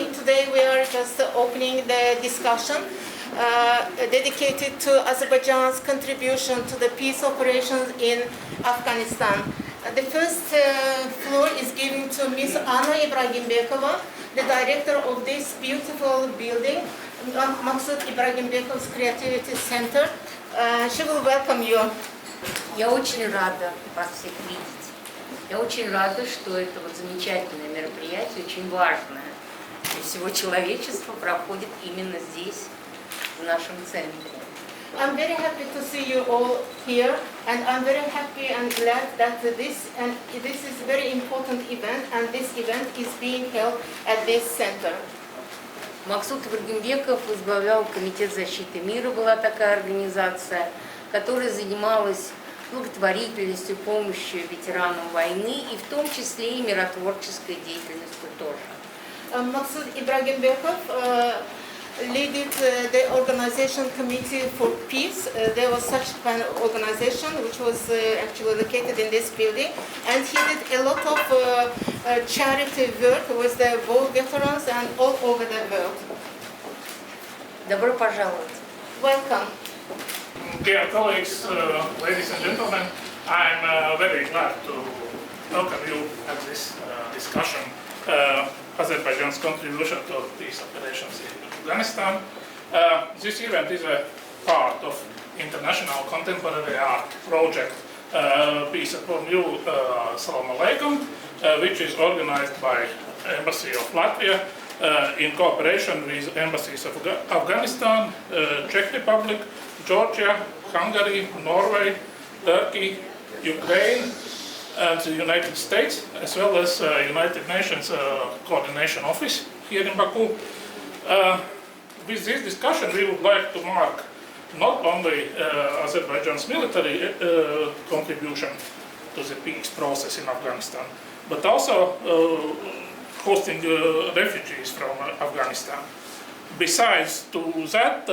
today we are just opening the discussion dedicated to Azerbaijan's contribution to the peace operations in Afghanistan. The first floor is given to Ms. Ibragimbekov, the director of this beautiful building, Magsud Ibragimbekov's Creativity Center. She will welcome you. Я очень рада вас всех видеть. Я очень рада, что это вот замечательное мероприятие, очень важное для всего человечества, проходит именно здесь, в нашем центре. I'm very happy to see you all here, and I'm very happy and glad that this is a very important event, and this event is being held at this center. Магсуд Ибрагимбеков возглавлял Комитет защиты мира, была такая организация, которая занималась благотворительностью, помощью ветеранам войны и в том числе и миротворческой деятельностью тоже. Magsud Ibragimbekov led the organization committee for peace. There was such an organization which was actually located in this building, and he did a lot of charity work with the war veterans and all over the world. Добро пожаловать. Welcome. Dear colleagues, ladies and gentlemen, I'm very glad to welcome you at this discussion, Azerbaijan's contribution to peace operations in Afghanistan. This event is a part of international contemporary art project Peace Upon You, Salam Aleikum, which is organized by Embassy of Latvia in cooperation with embassies of Afghanistan, Czech Republic, Georgia, Hungary, Norway, Turkey, Ukraine, and the United States, as well as United Nations Coordination Office here in Baku. With this discussion, we would like to mark not only Azerbaijan's military contribution to the peace process in Afghanistan, but also hosting refugees from Afghanistan. Besides to that,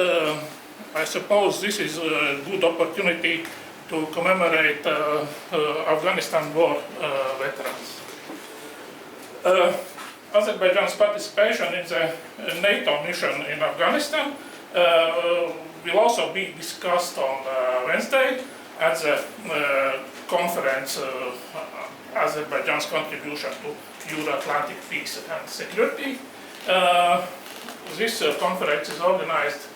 I suppose this is a good opportunity to commemorate Afghanistan war veterans. Azerbaijan's participation in the NATO mission in Afghanistan will also be discussed on Wednesday at the conference Azerbaijan's contribution to Euro-Atlantic peace and security. This conference is organized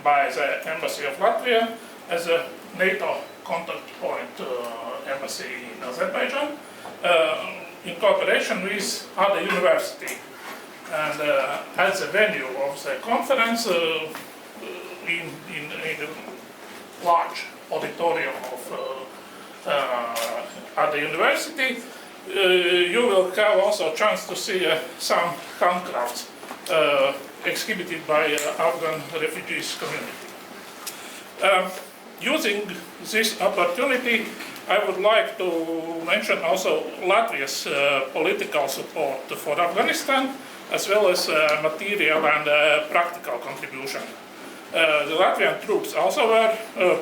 by the Embassy of Latvia as a NATO contact point embassy in Azerbaijan, in cooperation with other university, and as the venue of the conference in a large auditorium of other university, you will have also a chance to see some handcrafts exhibited by Afghan refugees community. Using this opportunity, I would like to mention also Latvia's political support for Afghanistan, as well as material and practical contribution. The Latvian troops also were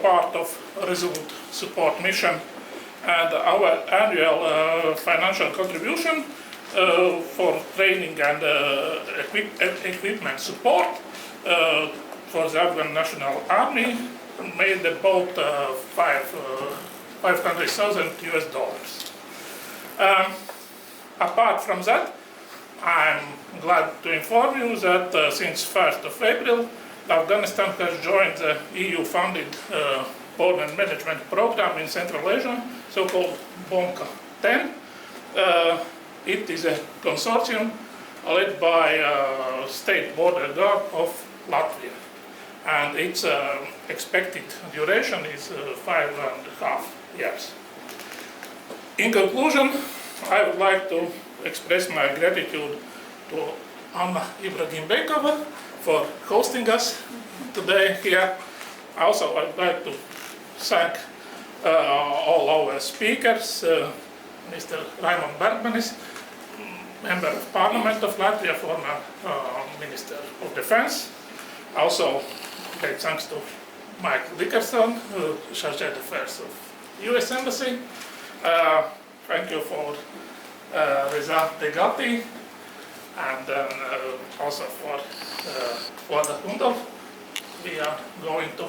part of Resolute support mission, and our annual financial contribution for training and equipment support for the Afghan National Army made about $500,000 US. Apart from that, I'm glad to inform you that since 1st of April, Afghanistan has joined the EU-funded border management program in Central Asia, so-called BOMCA-10. It is a consortium led by State Border Guard of Latvia, and its expected duration is 5.5 years. In conclusion, I would like to express my gratitude to Anna Ibragimbekova for hosting us today here. Also, I'd like to thank all our speakers, Mr. Raimond Bergmanis, Member of Parliament of Latvia, former Minister of Defense. Also, great thanks to Mike Dickerson, Chargé d'Affaires of US Embassy. Thank you for Reza Degati, and then also for the Hundov. We are going to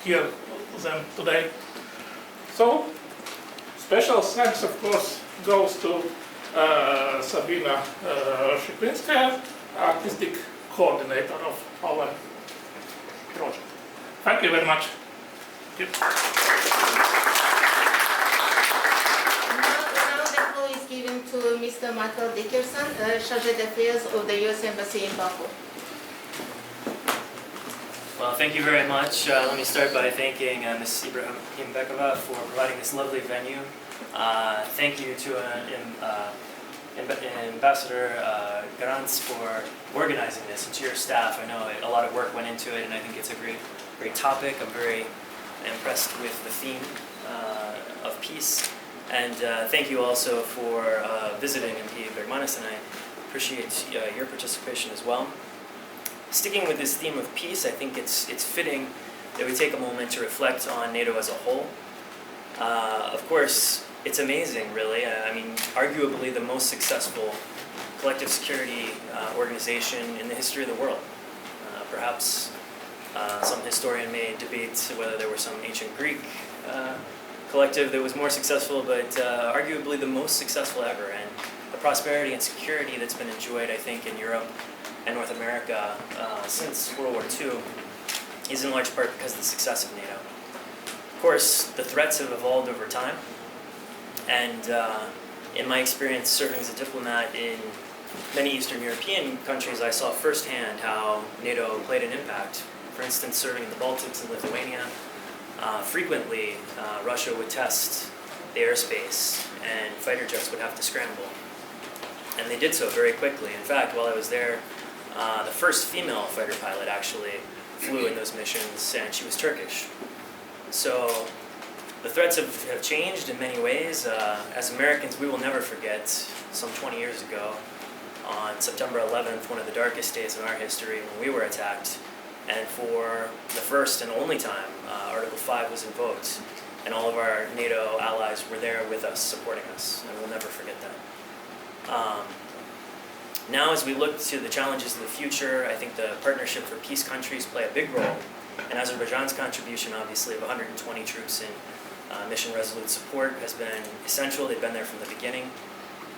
hear them today. So, special thanks, of course, goes to Sabina Shipinskaya, artistic coordinator of our project. Thank you very much. Thank you. Now the floor is given to Mr. Michael Dickerson, Chargé d'Affaires of the U.S. Embassy in Baku. Well, thank you very much. Let me start by thanking Ms. Ibragimbekov for providing this lovely venue. Thank you to Ambassador Garantz for organizing this, and to your staff. I know a lot of work went into it, and I think it's a great topic. I'm very impressed with the theme of peace. And thank you also for visiting MP Bergmanis, and I appreciate your participation as well. Sticking with this theme of peace, I think it's fitting that we take a moment to reflect on NATO as a whole. Of course, it's amazing, really. I mean, arguably the most successful collective security organization in the history of the world. Perhaps some historian may debate whether there were some ancient Greek collective that was more successful, but arguably the most successful ever. And the prosperity and security that's been enjoyed, I think, in Europe and North America since World War II is in large part because of the success of NATO. Of course, the threats have evolved over time, and in my experience serving as a diplomat in many Eastern European countries, I saw firsthand how NATO played an impact. For instance, serving in the Baltics and Lithuania, frequently Russia would test the airspace and fighter jets would have to scramble. And they did so very quickly. In fact, while I was there, the first female fighter pilot actually flew in those missions, and she was Turkish. So the threats have changed in many ways. As Americans, we will never forget some 20 years ago, on September 11th, one of the darkest days in our history, when we were attacked. And for the first and only time, Article 5 was invoked, and all of our NATO allies were there with us, supporting us, and we'll never forget that. Now, as we look to the challenges of the future, I think the Partnership for Peace countries play a big role, and Azerbaijan's contribution, obviously, of 120 troops in Mission Resolute support has been essential. They've been there from the beginning.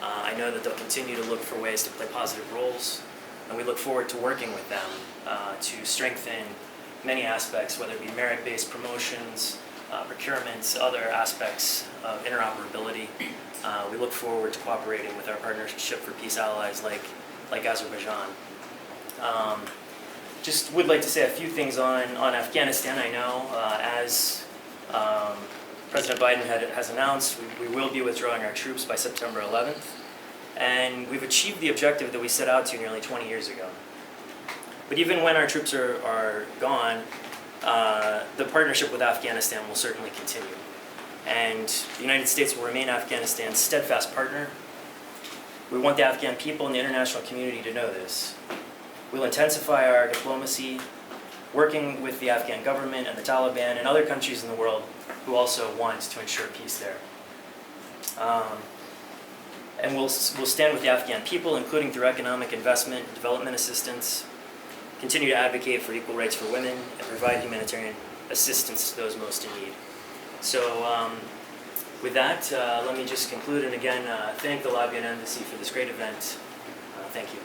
I know that they'll continue to look for ways to play positive roles, and we look forward to working with them to strengthen many aspects, whether it be merit-based promotions, procurements, other aspects of interoperability. We look forward to cooperating with our Partnership for Peace allies like Azerbaijan. Just would like to say a few things on Afghanistan. I know as President Biden has announced, we will be withdrawing our troops by September 11th. And we've achieved the objective that we set out to nearly 20 years ago. But even when our troops are gone, the partnership with Afghanistan will certainly continue. And the United States will remain Afghanistan's steadfast partner. We want the Afghan people and the international community to know this. We'll intensify our diplomacy, working with the Afghan government and the Taliban and other countries in the world who also want to ensure peace there. And we'll stand with the Afghan people, including through economic investment and development assistance, continue to advocate for equal rights for women, and provide humanitarian assistance to those most in need. So with that, let me just conclude and again thank the Latvian Embassy for this great event. Thank you.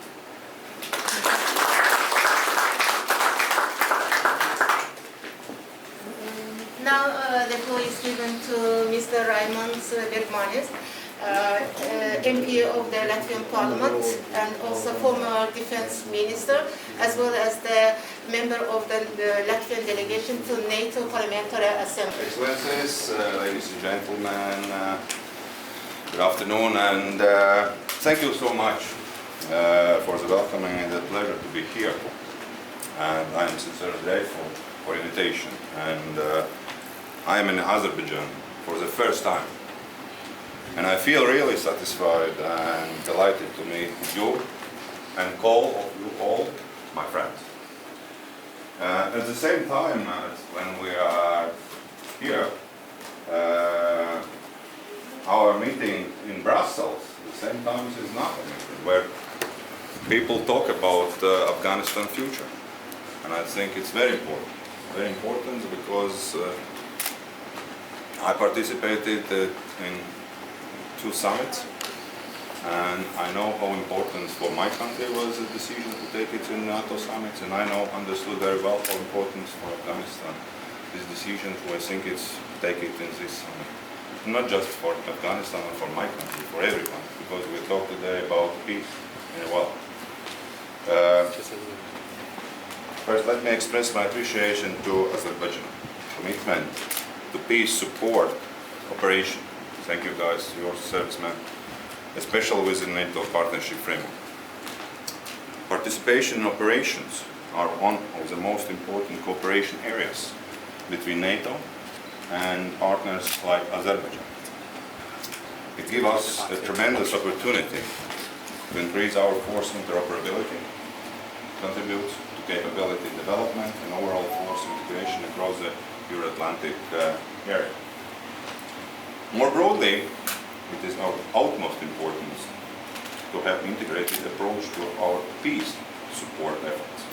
Now the floor is given to Mr. Raimonds Bergmanis, MP of the Latvian Parliament and also former Defense Minister, as well as the member of the Latvian delegation to NATO Parliamentary Assembly. Excellencies, ladies and gentlemen, good afternoon, and thank you so much for the welcoming and the pleasure to be here. And I am sincerely grateful for the invitation. And I am in Azerbaijan for the first time. And I feel really satisfied and delighted to meet you and call you all my friends. At the same time, when we are here, our meeting in Brussels, at the same time is not a meeting, where people talk about Afghanistan future, and I think it's very important. Very important because I participated in 2 summits, and I know how important for my country was the decision to take it in NATO summits, and I understood very well how important for Afghanistan this decision. So I think it's take it in this summit, not just for Afghanistan or for my country, for everyone, because we talk today about peace and well. First, let me express my appreciation to Azerbaijan commitment to peace support operation. Thank you guys, your servicemen, especially within NATO partnership framework. Participation in operations are one of the most important cooperation areas between NATO and partners like Azerbaijan. It gives us a tremendous opportunity to increase our force interoperability, contribute to capability development and overall force integration across the Euro-Atlantic area. More broadly, it is our utmost importance to have integrated approach to our peace support efforts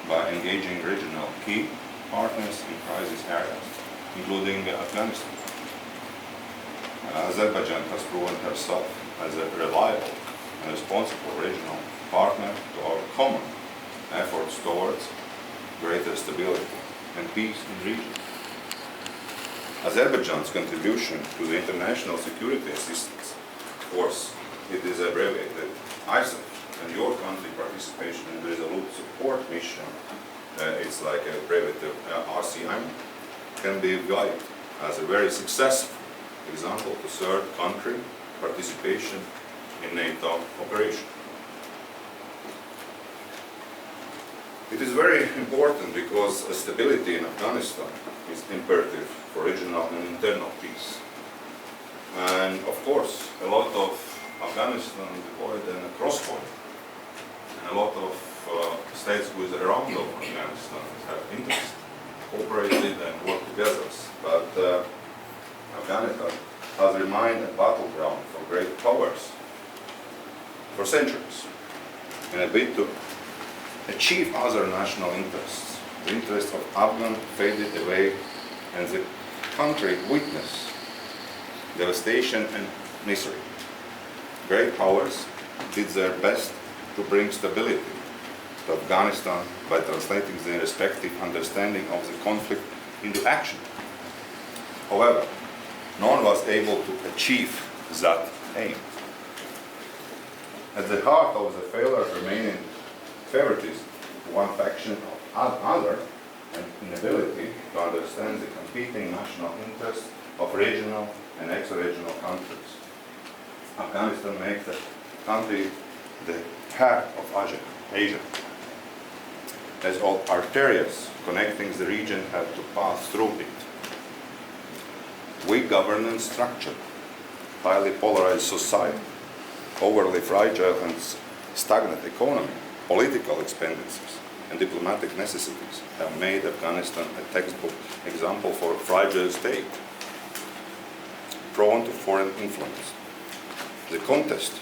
by engaging regional key partners in crisis areas, including Afghanistan. Azerbaijan has proven herself as a reliable and responsible regional partner to our common efforts towards greater stability and peace in the region. Azerbaijan's contribution to the international security assistance force, it is abbreviated ISAF, and your country participation in the resolute support mission, it's like a abbreviative RCM, can be valued as a very successful example to third country participation in NATO operation. It is very important because stability in Afghanistan is imperative for regional and internal peace. And of course, a lot of Afghanistan is divided in a crossborder. And a lot of states with around of Afghanistan have interest, cooperated and work together. But Afghanistan has remained a battleground for great powers for centuries. In a bid to achieve other national interests, the interests of Afghan faded away and the country witnessed devastation and misery. Great powers did their best to bring stability to Afghanistan by translating their respective understanding of the conflict into action. However, no one was able to achieve that aim. At the heart of the failure remaining favoritism to one faction of other and inability to understand the competing national interests of regional and ex-regional countries. Afghanistan makes the country the heart of Asia, as all arteries connecting the region have to pass through it. Weak governance structure, highly polarized society, overly fragile and stagnant economy, political expenditures, and diplomatic necessities have made Afghanistan a textbook example for a fragile state, prone to foreign influence. The contest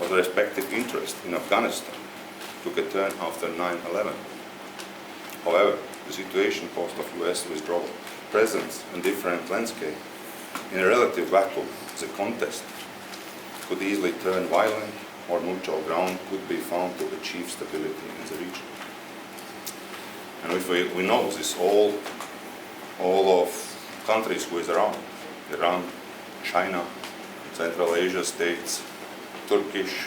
of the respective interest in Afghanistan took a turn after 9/11. However, the situation post of US withdrawal, presence and different landscape in a relative vacuum, the contest could easily turn violent or neutral ground could be found to achieve stability in the region. And if we know this, all of countries who is around, Iran, China, Central Asia states, Turkish,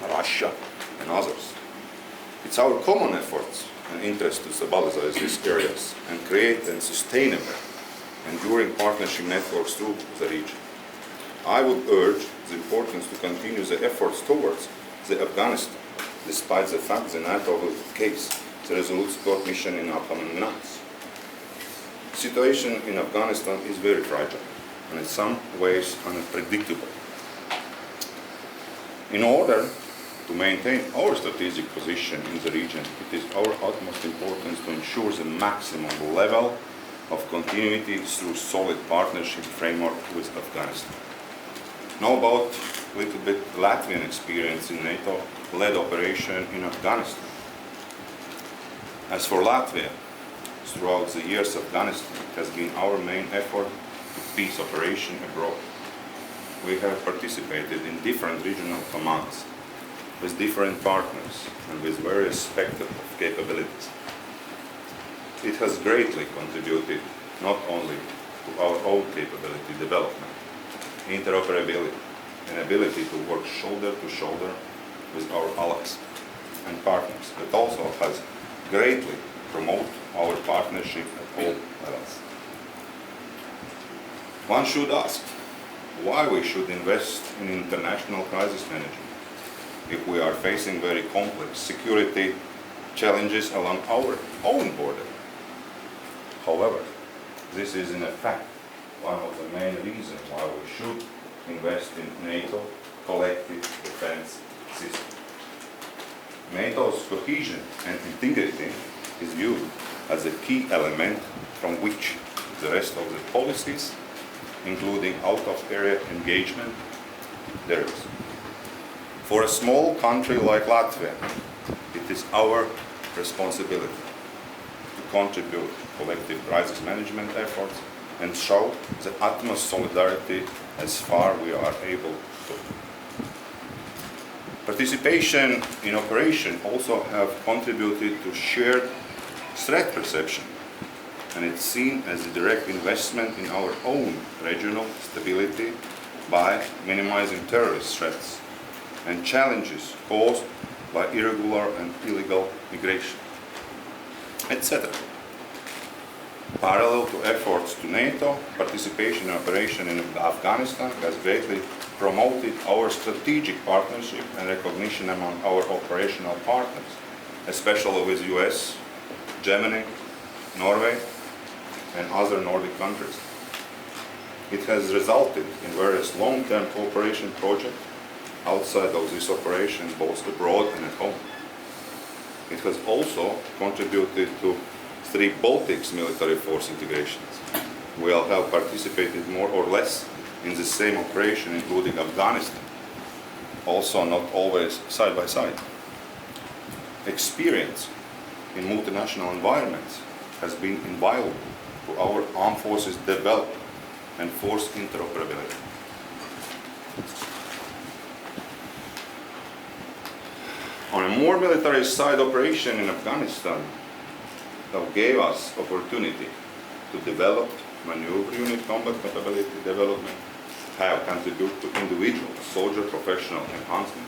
Russia, and others. It's our common efforts and interest to stabilize these areas and create a sustainable, enduring partnership networks through the region. I would urge the importance to continue the efforts towards the Afghanistan, despite the fact that NATO will case the resolute support mission in upcoming months. The situation in Afghanistan is very fragile and in some ways unpredictable. In order to maintain our strategic position in the region, it is our utmost importance to ensure the maximum level of continuity through solid partnership framework with Afghanistan. Now about a little bit Latvian experience in NATO-led operation in Afghanistan. As for Latvia, throughout the years, Afghanistan has been our main effort to peace operation abroad. We have participated in different regional commands with different partners and with various spectrum of capabilities. It has greatly contributed not only to our own capability development, interoperability, and ability to work shoulder to shoulder with our allies and partners, but also has greatly promoted our partnership at all levels. One should ask why we should invest in international crisis management if we are facing very complex security challenges along our own border. However, this is in effect one of the main reasons why we should invest in NATO collective defense system. NATO's cohesion and integrity is viewed as a key element from which the rest of the policies, including out-of-area engagement, derives. For a small country like Latvia, it is our responsibility to contribute collective crisis management efforts and show the utmost solidarity as far we are able to. Participation in operation also have contributed to shared threat perception, and it's seen as a direct investment in our own regional stability by minimizing terrorist threats and challenges caused by irregular and illegal migration, etc. Parallel to efforts to NATO, participation in operation in Afghanistan has greatly promoted our strategic partnership and recognition among our operational partners, especially with US, Germany, Norway, and other Nordic countries. It has resulted in various long-term cooperation projects outside of this operation, both abroad and at home. It has also contributed to 3 Baltics military force integrations. We all have participated more or less in the same operation, including Afghanistan, also not always side by side. Experience in multinational environments has been invaluable to our armed forces development and force interoperability. On a more military side, operation in Afghanistan gave us opportunity to develop maneuver unit combat capability development, have contributed to individual soldier professional enhancement,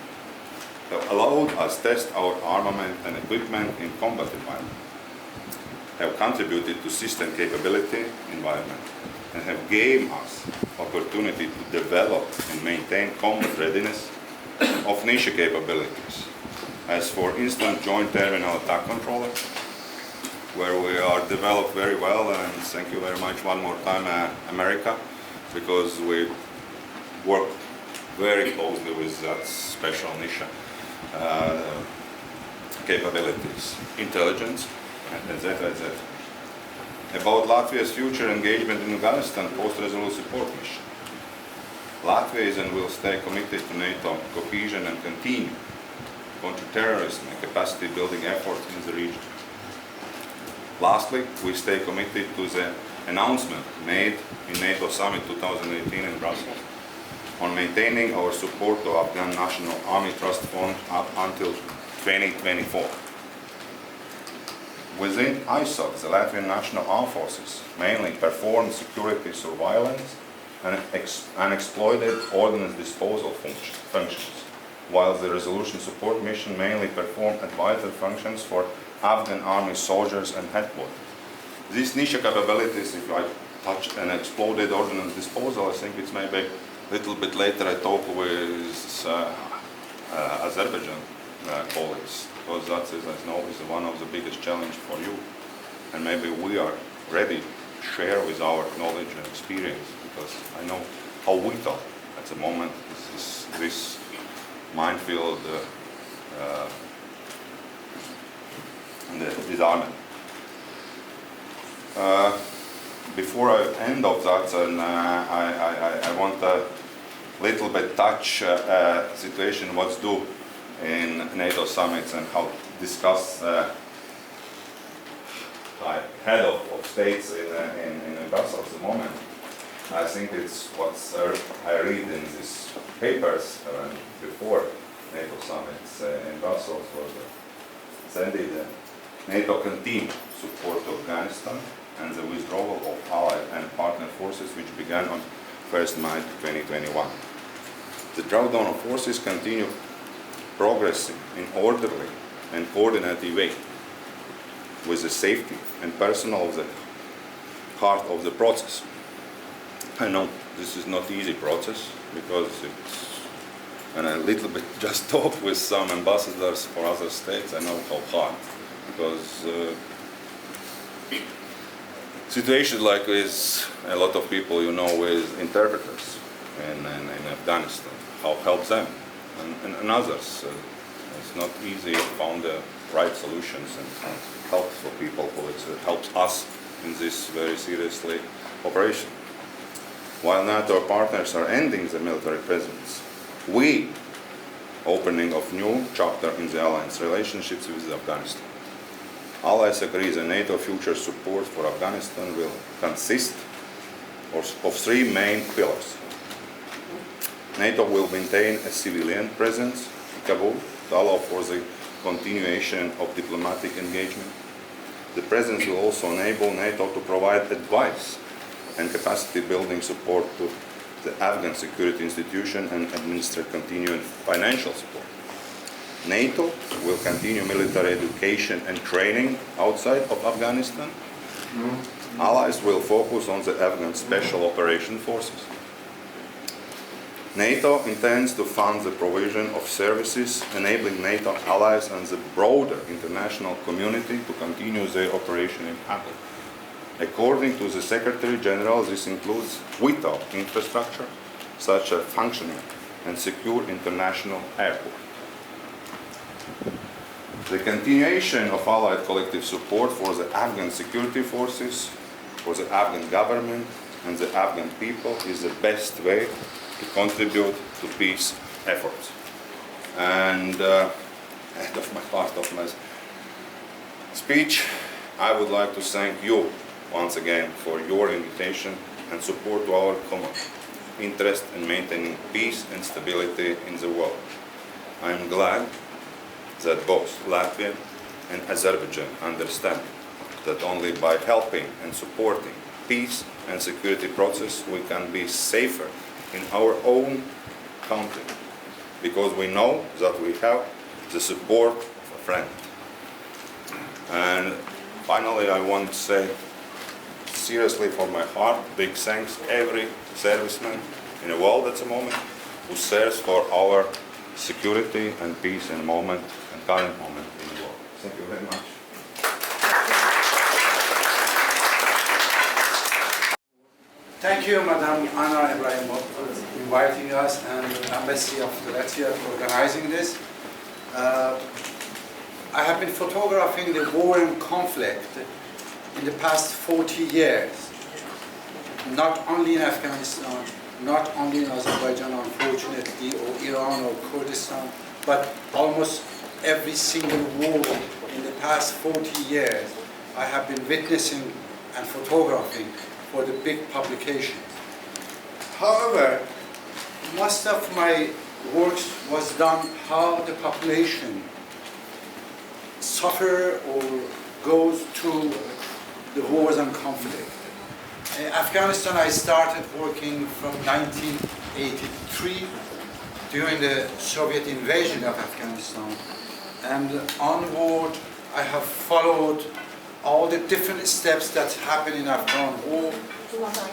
have allowed us test our armament and equipment in combat environment, have contributed to system capability environment, and have given us opportunity to develop and maintain combat readiness of niche capabilities, as for instance joint terminal attack controller, where we are developed very well, and thank you very much one more time America, because we work very closely with that special niche capabilities, intelligence, etc., etc. About Latvia's future engagement in Afghanistan post-resolute support mission. Latvia is and will stay committed to NATO cohesion and continue counter-terrorism and capacity building efforts in the region. Lastly, we stay committed to the announcement made in NATO Summit 2018 in Brussels on maintaining our support to Afghan National Army Trust Fund up until 2024. Within ISOC, the Latvian National Armed Forces mainly perform security surveillance and unexploited ordnance disposal functions, while the resolution support mission mainly perform advisory functions for Afghan army soldiers and headquarters. These niche capabilities, if I touch an exploded ordnance disposal, I think it's maybe a little bit later I talk with Azerbaijan colleagues, because that is, I know, is one of the biggest challenge for you. And maybe we are ready to share with our knowledge and experience, because I know how vital at the moment is this minefield and the disarmament. Before I end of that, and I want little bit touch situation what's due in NATO summits and how discuss head of states in Brussels at the moment. I think it's what I read in these papers before NATO summits in Brussels was that NATO continue support to Afghanistan and the withdrawal of allied and partner forces which began on 1st March 2021. The drawdown of forces continue progressing in orderly and coordinated way with the safety and personnel of the heart of the process. I know this is not easy process because it's, and I little bit just talked with some ambassadors for other states, I know how hard, because situation like this, a lot of people you know with interpreters in Afghanistan, how help them and others. It's not easy to find the right solutions and help for people who it helps us in this very seriously operation. While NATO partners are ending the military presence, we opening of new chapter in the alliance relationships with Afghanistan. Allies agree that NATO future support for Afghanistan will consist of three main pillars. NATO will maintain a civilian presence in Kabul to allow for the continuation of diplomatic engagement. The presence will also enable NATO to provide advice and capacity building support to the Afghan security institution and administer continuing financial support. NATO will continue military education and training outside of Afghanistan. Allies will focus on the Afghan Special Operation Forces. NATO intends to fund the provision of services enabling NATO allies and the broader international community to continue their operation in Kabul. According to the Secretary General, this includes vital infrastructure such as functioning and secure international airport. The continuation of Allied collective support for the Afghan security forces, for the Afghan government and the Afghan people is the best way to contribute to peace efforts. And end of my part of my speech, I would like to thank you once again for your invitation and support to our common interest in maintaining peace and stability in the world. I am glad that both Latvia and Azerbaijan understand that only by helping and supporting peace and security process we can be safer in our own country, because we know that we have the support of a friend. And finally, I want to say seriously from my heart, big thanks to every serviceman in the world at the moment who serves for our security and peace in the moment and current moment in the world. Thank you very much. Thank you, Madam Anna Ibragimbekov, for inviting us and the Embassy of Latvia for organizing this. I have been photographing the war and conflict in the past 40 years, not only in Afghanistan, not only in Azerbaijan, unfortunately, or Iran or Kurdistan, but almost every single war in the past 40 years I have been witnessing and photographing for the big publications. However, most of my work was done how the population suffer or goes through the wars and conflict. In Afghanistan, I started working from 1983 during the Soviet invasion of Afghanistan, and onward I have followed all the different steps that happen in Afghan war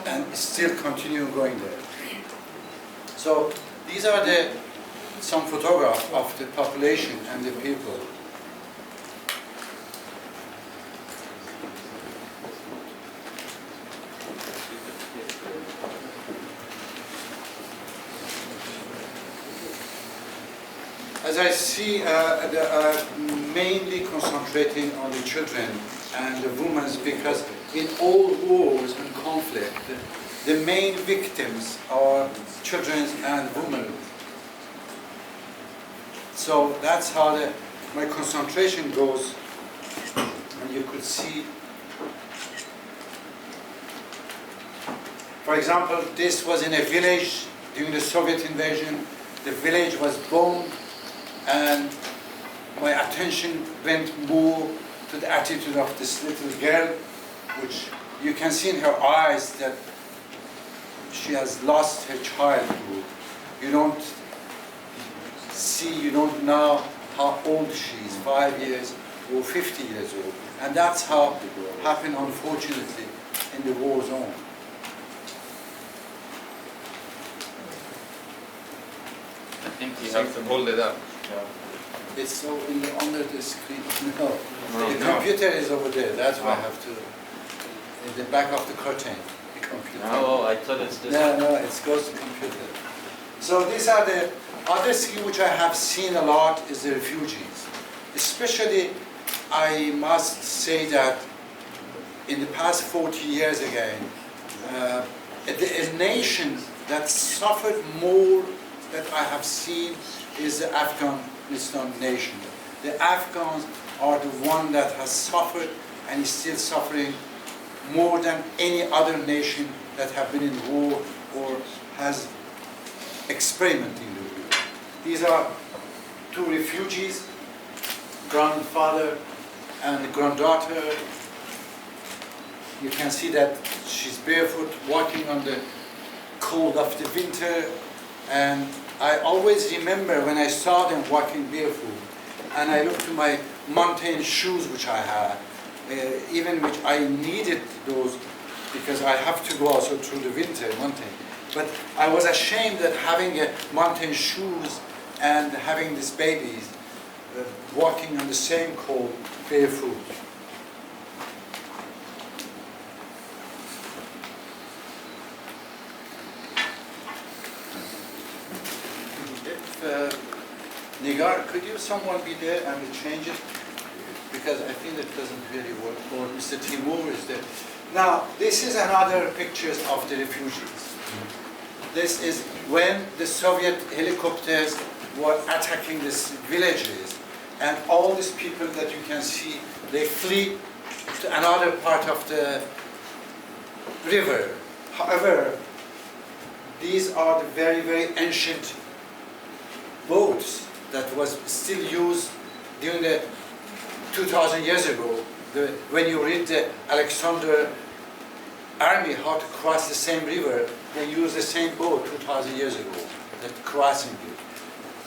and still continue going there. So these are some photographs of the population and the people. As I see, they are mainly concentrating on the children and the women, because in all wars and conflict, the main victims are children and women. So that's how my concentration goes. And you could see, for example, this was in a village during the Soviet invasion. The village was bombed, and my attention went more to the attitude of this little girl, which you can see in her eyes that she has lost her childhood. You don't see, you don't know how old she is, 5 years or 50 years old. And that's how it happened, unfortunately, in the war zone. I think you have to hold it up. It's so under the screen. No, No, the no. computer is over there. That's why I have to, in the back of the curtain, the computer. Oh, I thought it's this. No, it goes to computer. So these are the other thing which I have seen a lot is the refugees. Especially, I must say that in the past 40 years again, a nation that suffered more that I have seen is the Afghanistan nation. The Afghans are the one that has suffered and is still suffering more than any other nation that have been in war or has experimented in the war. These are two refugees, grandfather and granddaughter. You can see that she's barefoot walking on the cold of the winter, and I always remember when I saw them walking barefoot and I looked to my mountain shoes which I had, even which I needed those because I have to go also through the winter mountain. But I was ashamed that having mountain shoes and having these babies walking on the same cold barefoot. Nigar, could you someone be there and change it? Because I think it doesn't really work. Or Mr. Timur is there. Now, this is another pictures of the refugees. This is when the Soviet helicopters were attacking these villages, and all these people that you can see, they flee to another part of the river. However, these are the very, very ancient boats that was still used during the 2,000 years ago. When you read the Alexander army how to cross the same river, they used the same boat 2,000 years ago, that crossing it.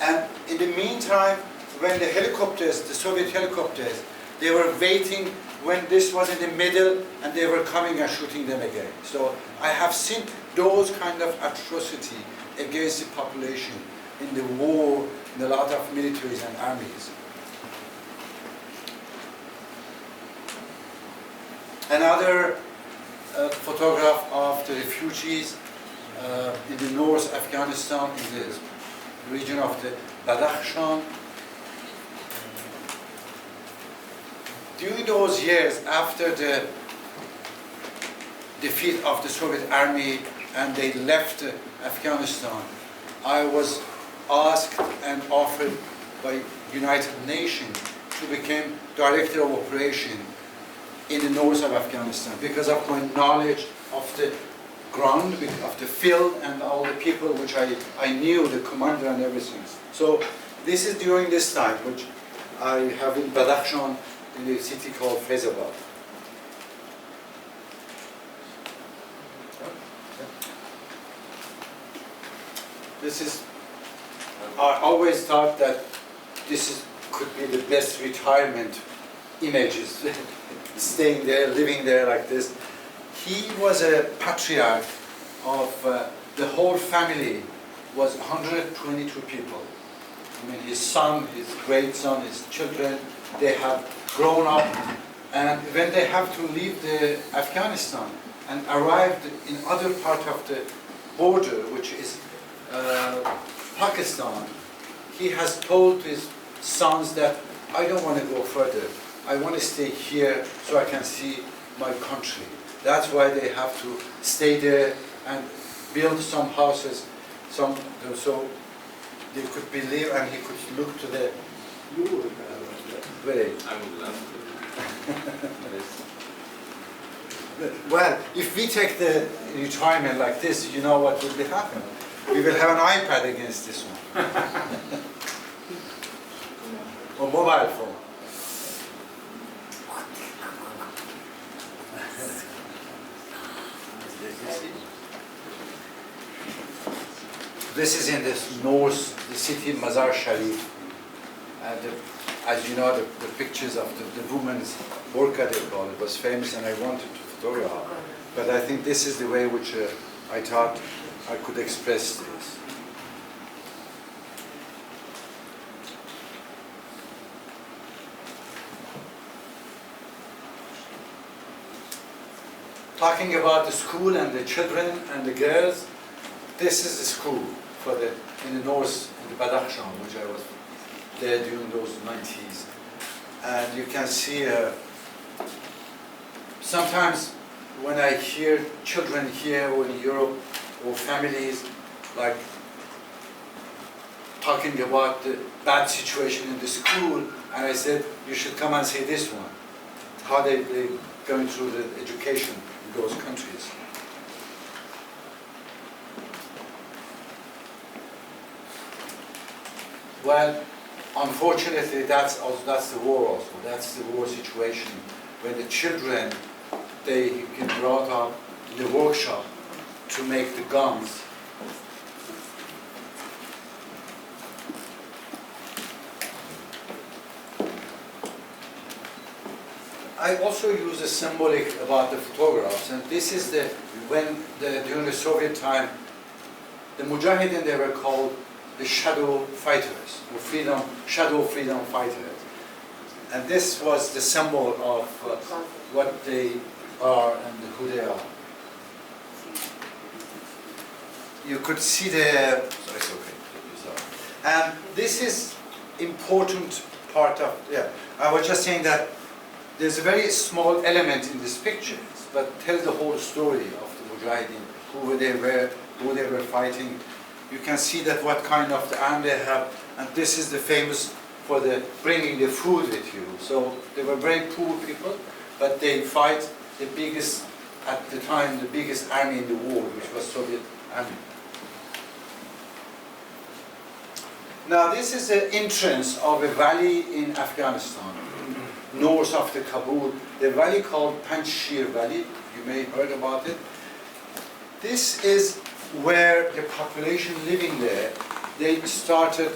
And in the meantime, when the helicopters, the Soviet helicopters, they were waiting when this was in the middle and they were coming and shooting them again. So I have seen those kind of atrocity against the population in the war, in a lot of militaries and armies. Another photograph of the refugees in the North Afghanistan, in the region of the Badakhshan. During those years, after the defeat of the Soviet army and they left Afghanistan, I was asked and offered by United Nations to become Director of Operation in the north of Afghanistan because of my knowledge of the ground, of the field and all the people which I knew, the commander and everything. So this is during this time, which I have in Badakhshan in a city called Faizabad. This is, I always thought that this could be the best retirement images, staying there, living there like this. He was a patriarch of the whole family was 122 people. I mean, his son, his great son, his children, they have grown up, and when they have to leave the Afghanistan and arrived in other part of the border, which is Pakistan, he has told his sons that I don't want to go further. I want to stay here so I can see my country. That's why they have to stay there and build some houses, so they could believe, and he could look to the village. I would love to. Well, if we take the retirement like this, you know what will be happening? We will have an iPad against this one. Or mobile phone. This is in the north, the city Mazar Sharif. And as you know, the pictures of the woman's burqa, they call it, was famous, and I wanted to photograph. But I think this is the way which I thought I could express this. Talking about the school and the children and the girls, this is the school for in the north, in the Badakhshan, which I was there during those 90s. And you can see, sometimes when I hear children here or in Europe, or families, like talking about the bad situation in the school, and I said, you should come and see this one, how they going through the education in those countries. Well, unfortunately, that's the war also. That's the war situation, where the children, they get brought up in the workshop to make the guns. I also use a symbolic about the photographs, and this is during the Soviet time, the Mujahideen, they were called the shadow fighters, or shadow freedom fighters. And this was the symbol of what they are and who they are. You could see the, sorry, it's okay. Sorry. And this is important part of, I was just saying that there's a very small element in these pictures, but tell the whole story of the Mujahideen, who they were fighting. You can see that what kind of the arm they have, and this is the famous for the bringing the food with you. So they were very poor people, but they fight the biggest, at the time, the biggest army in the world, which was Soviet army. Now this is the entrance of a valley in Afghanistan, north of the Kabul, the valley called Panjshir Valley. You may have heard about it. This is where the population living there, they started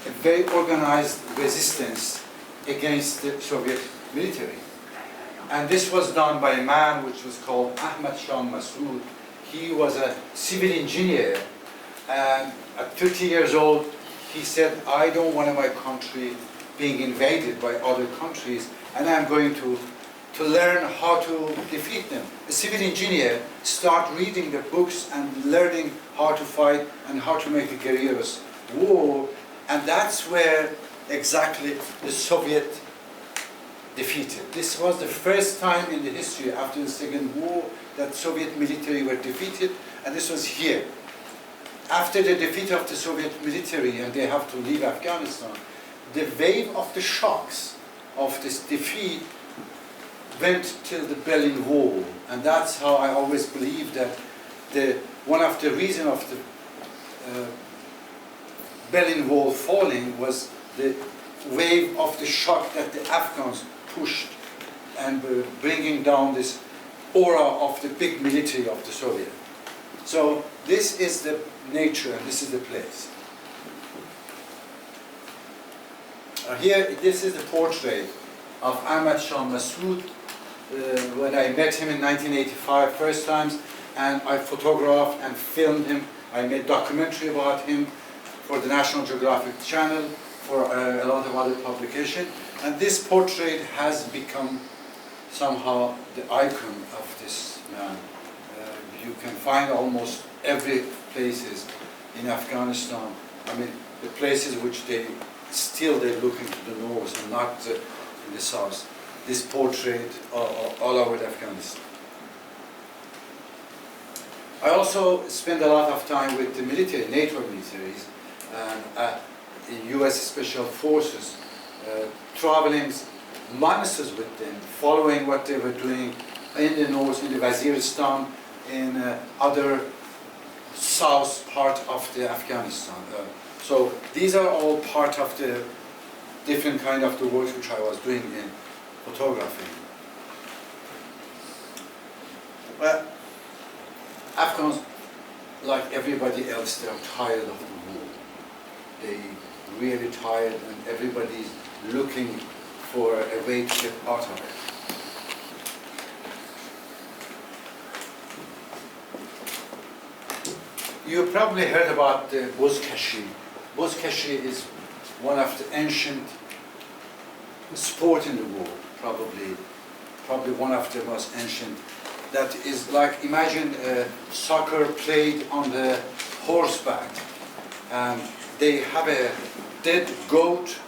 a very organized resistance against the Soviet military. And this was done by a man which was called Magsud. He was a civil engineer, and at 30 years old, he said, I don't want my country being invaded by other countries, and I'm going to learn how to defeat them. A civil engineer start reading the books and learning how to fight and how to make a guerrillas war, and that's where exactly the Soviet defeated. This was the first time in the history after the Second War that Soviet military were defeated, and this was here. After the defeat of the Soviet military and they have to leave Afghanistan, the wave of the shocks of this defeat went till the Berlin Wall, and that's how I always believe that one of the reasons of the Berlin Wall falling was the wave of the shock that the Afghans pushed and were bringing down this aura of the big military of the Soviet. So this is the nature and this is the place. Here, this is the portrait of Ahmad Shah Massoud. When I met him in 1985 first times, and I photographed and filmed him. I made a documentary about him for the National Geographic Channel, for a lot of other publications. And this portrait has become somehow the icon of this man. You can find almost every places in Afghanistan. I mean, the places which they're looking to the north and not in the south. This portrait all over Afghanistan. I also spend a lot of time with the military, NATO militaries, and the US Special Forces, traveling months with them, following what they were doing in the north, in the Waziristan, in other south part of the Afghanistan. So these are all part of the different kind of the work which I was doing in photography. Well, Afghans, like everybody else, they are tired of the war. They really tired, and everybody's looking for a way to get out of it. You probably heard about the buzkashi. Buzkashi is one of the ancient sport in the world, probably one of the most ancient. That is like, imagine soccer played on the horseback. They have a dead goat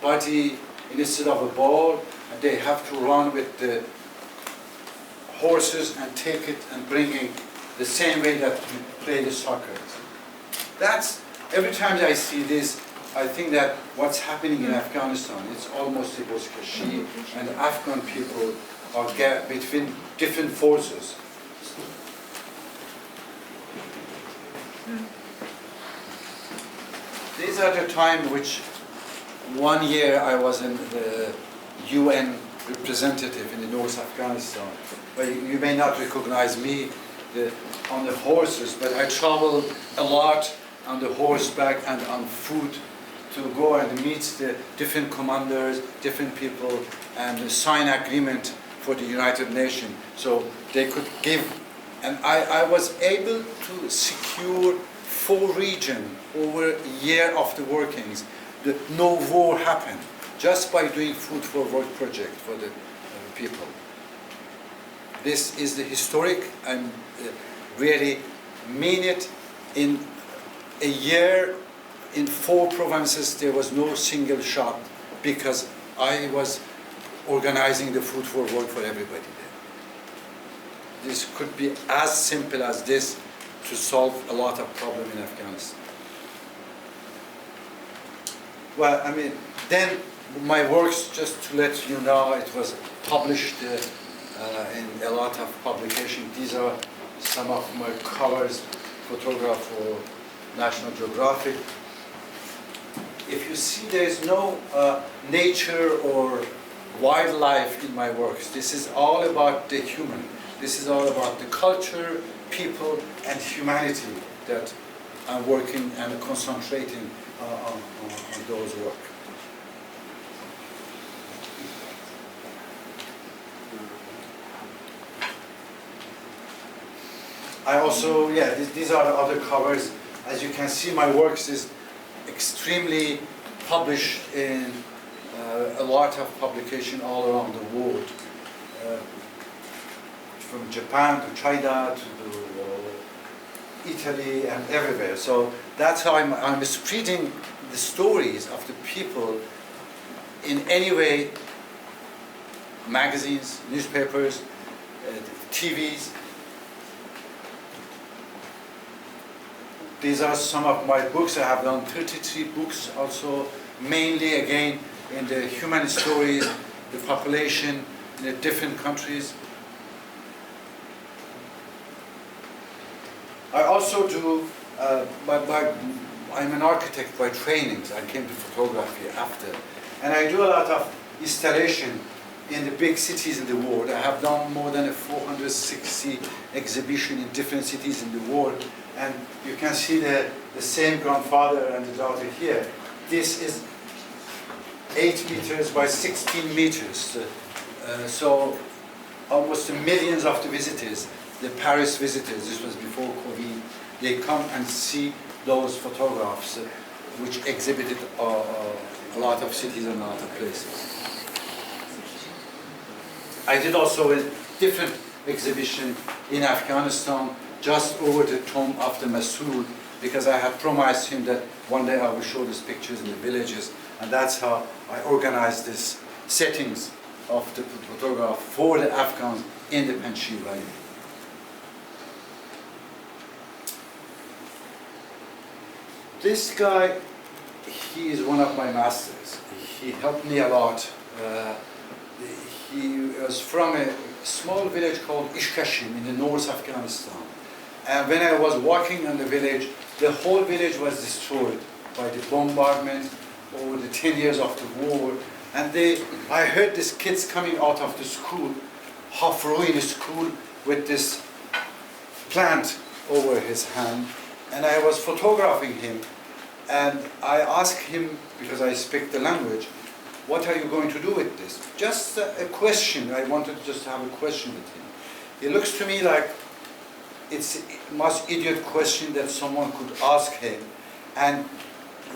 body instead of a ball, and they have to run with the horses and take it and bring it the same way that we play the soccer. That's, every time I see this, I think that what's happening in Afghanistan, it's almost a buzkashi, and the Afghan people are between different forces. These are the time which 1 year I was in the UN representative in the North Afghanistan. But you may not recognize me on the horses, but I traveled a lot on the horseback and on foot to go and meet the different commanders, different people, and sign agreement for the United Nations, so they could give. And I was able to secure 4 regions over a year of the workings, that no war happened, just by doing Food for Work project for the people. This is the historic, and really mean it. In a year, in 4 provinces, there was no single shot, because I was organizing the Food for Work for everybody there. This could be as simple as this to solve a lot of problems in Afghanistan. Well, I mean, then my works, just to let you know, it was published in a lot of publications. These are some of my covers, photograph for National Geographic. If you see, there is no nature or wildlife in my works. This is all about the human. This is all about the culture, people, and humanity that I'm working and concentrating on those work. I also, yeah, these are the other covers. As you can see, my works is extremely published in a lot of publication all around the world, from Japan to China to Italy and everywhere. So that's how I'm spreading the stories of the people in any way, magazines, newspapers, TVs. These are some of my books. I have done 33 books also, mainly again in the human stories, the population in the different countries. I also do, I'm an architect by training. I came to photography after. And I do a lot of installation in the big cities in the world. I have done more than 460 exhibitions in different cities in the world. And you can see the same grandfather and the daughter here. This is 8 meters by 16 meters. So almost millions of the visitors, the Paris visitors, this was before COVID, they come and see those photographs which exhibited a lot of cities and a lot of places. I did also a different exhibition in Afghanistan, just over the tomb of the Magsud, because I had promised him that one day I will show these pictures in the villages, and that's how I organized these settings of the photograph for the Afghans in the Panjshir Valley. This guy, he is one of my masters. He helped me a lot. He was from a small village called Ishkashim in the north of Afghanistan. And when I was walking in the village, the whole village was destroyed by the bombardment over the 10 years of the war. And I heard these kids coming out of the school, half-ruined school, with this plant over his hand. And I was photographing him. And I asked him, because I speak the language, what are you going to do with this? Just a question. I wanted to just have a question with him. He looks to me like it's the most idiot question that someone could ask him. And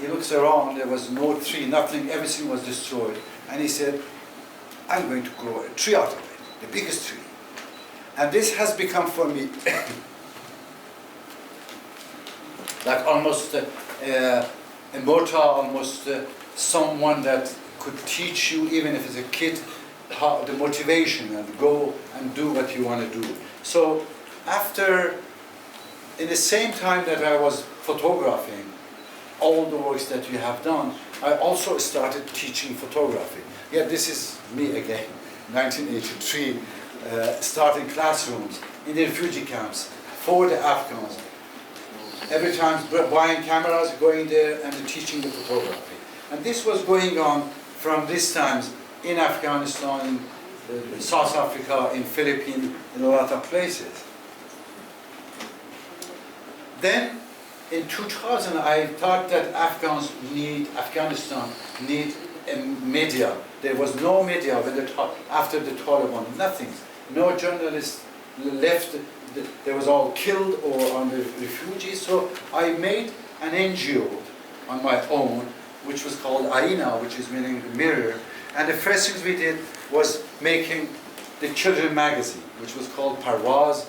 he looks around, there was no tree, nothing, everything was destroyed. And he said, I'm going to grow a tree out of it, the biggest tree. And this has become for me like almost immortal, almost someone that could teach you, even if it's a kid, how the motivation and go and do what you want to do. So after, in the same time that I was photographing all the works that you have done, I also started teaching photography. Yeah, this is me again, 1983, starting classrooms in the refugee camps for the Afghans. Every time buying cameras, going there and teaching the photography. And this was going on from these times in Afghanistan, in South Africa, in Philippines, in a lot of places. Then in 2000, I thought that Afghanistan need a media. There was no media after the Taliban, nothing. No journalists left. They was all killed or on the refugees. So I made an NGO on my own, which was called Aina, which is meaning mirror. And the first things we did was making the children magazine, which was called Parwaz,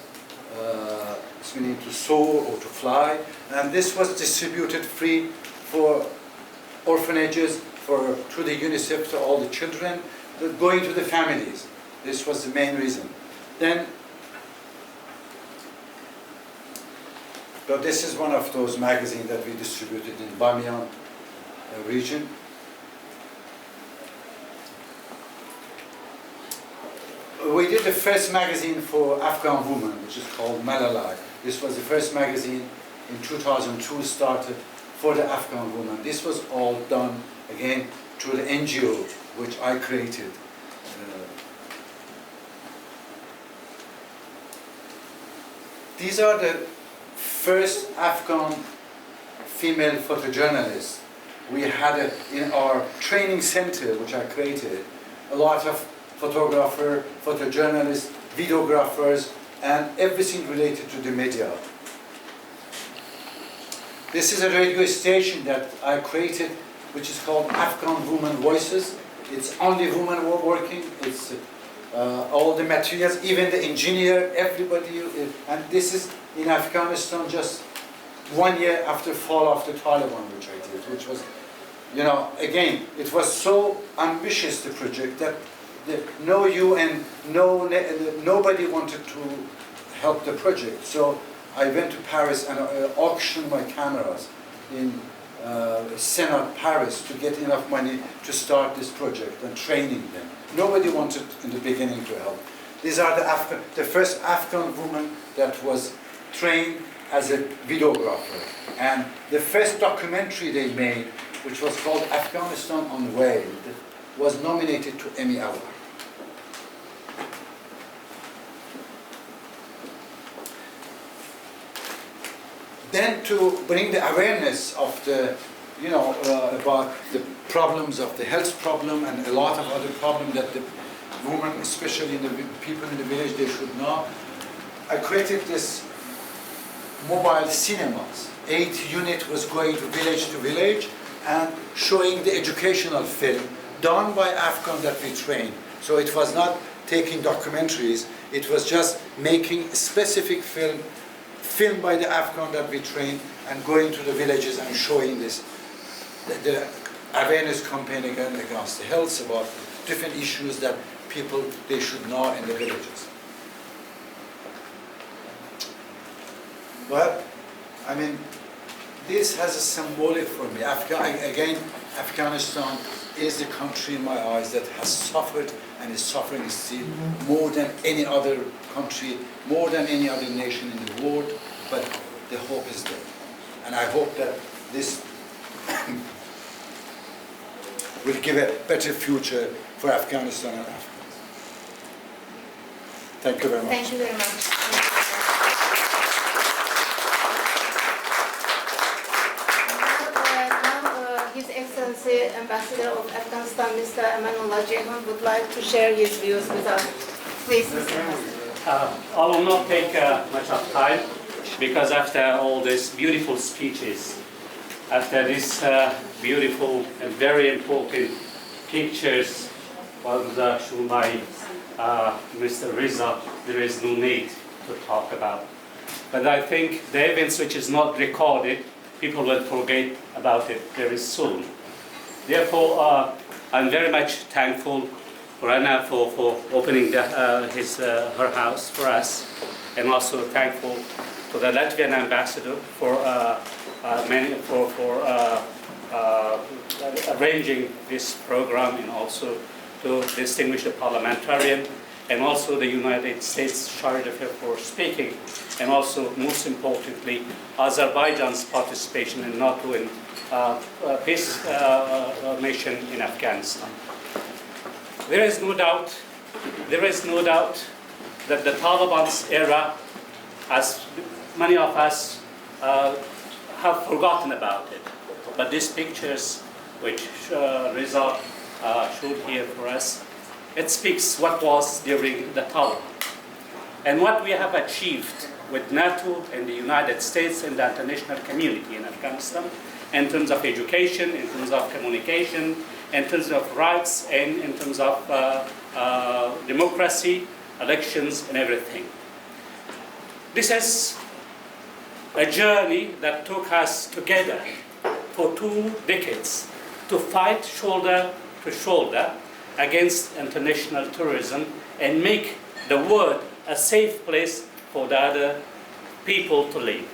meaning to soar or to fly. And this was distributed free for orphanages, to the UNICEF, to all the children, going to the families. This was the main reason. Then, but this is one of those magazines that we distributed in Bamiyan region. We did the first magazine for Afghan women, which is called Malalai. This was the first magazine in 2002 started for the Afghan women. This was all done again through the NGO which I created. These are the first Afghan female photojournalists. We had in our training center, which I created, a lot of photographers, photojournalists, videographers, and everything related to the media. This is a radio station that I created, which is called Afghan Women Voices. It's only women working. It's all the materials, even the engineer, everybody. And this is in Afghanistan just 1 year after fall of the Taliban, which I did, which was, again, it was so ambitious, the project, that no UN, nobody wanted to help the project. So I went to Paris and auctioned my cameras in Senate, Paris, to get enough money to start this project and training them. Nobody wanted in the beginning to help. These are the first Afghan woman that was trained as a videographer. And the first documentary they made, which was called Afghanistan Unveiled, was nominated to Emmy Award. Then to bring the awareness of the, about the problems of the health problem and a lot of other problems that the women, especially the people in the village, they should know. I created this mobile cinemas. 8 units was going to village and showing the educational film done by Afghans that we trained. So it was not taking documentaries, it was just making specific film by the Afghan that we trained and going to the villages and showing this, the awareness campaign against the health, about different issues that people, they should know in the villages. Well, this has a symbolic for me. Again, Afghanistan is the country in my eyes that has suffered and is suffering still more than any other country, more than any other nation in the world, but the hope is there. And I hope that this will give a better future for Afghanistan and Afghans. Thank you very much. Thank you very much. His Excellency Ambassador of Afghanistan, Mr. Amanullah Ceyhan, would like to share his views with us. Please, Mr. Ambassador. I will not take much of time, because after all these beautiful speeches, after these beautiful and very important pictures was shown by Mr. Riza, there is no need to talk about. But I think the events which is not recorded, people will forget about it very soon. Therefore, I'm very much thankful for Anna for opening her house for us, and also thankful to the Latvian ambassador for arranging this program, and also to distinguish the parliamentarian, and also the United States Charge Affair for speaking, and also most importantly Azerbaijan's participation in NATO and peace mission in Afghanistan. There is no doubt that the Taliban's era, as many of us have forgotten about it. But these pictures which Reza showed here for us, it speaks what was during the Taliban. And what we have achieved with NATO and the United States and the international community in Afghanistan, in terms of education, in terms of communication, in terms of rights, and in terms of democracy, elections, and everything. This is a journey that took us together for 2 decades to fight shoulder to shoulder against international terrorism and make the world a safe place for the other people to live.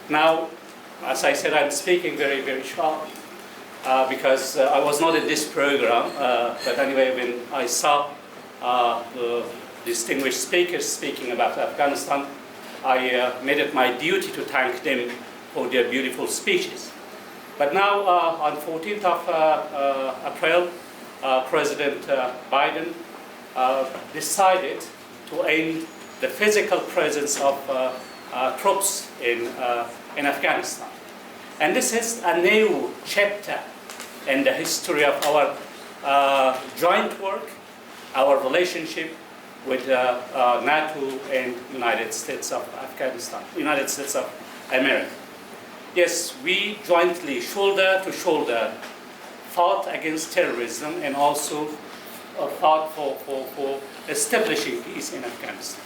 Now, as I said, I'm speaking very, very short because I was not in this program, but anyway, when I saw the distinguished speakers speaking about Afghanistan, I made it my duty to thank them for their beautiful speeches. But now, on 14th of April, President Biden decided to end the physical presence of troops in Afghanistan. And this is a new chapter in the history of our joint work, our relationship with NATO and United States of Afghanistan, United States of America. Yes, we jointly, shoulder to shoulder, fought against terrorism and also fought for establishing peace in Afghanistan.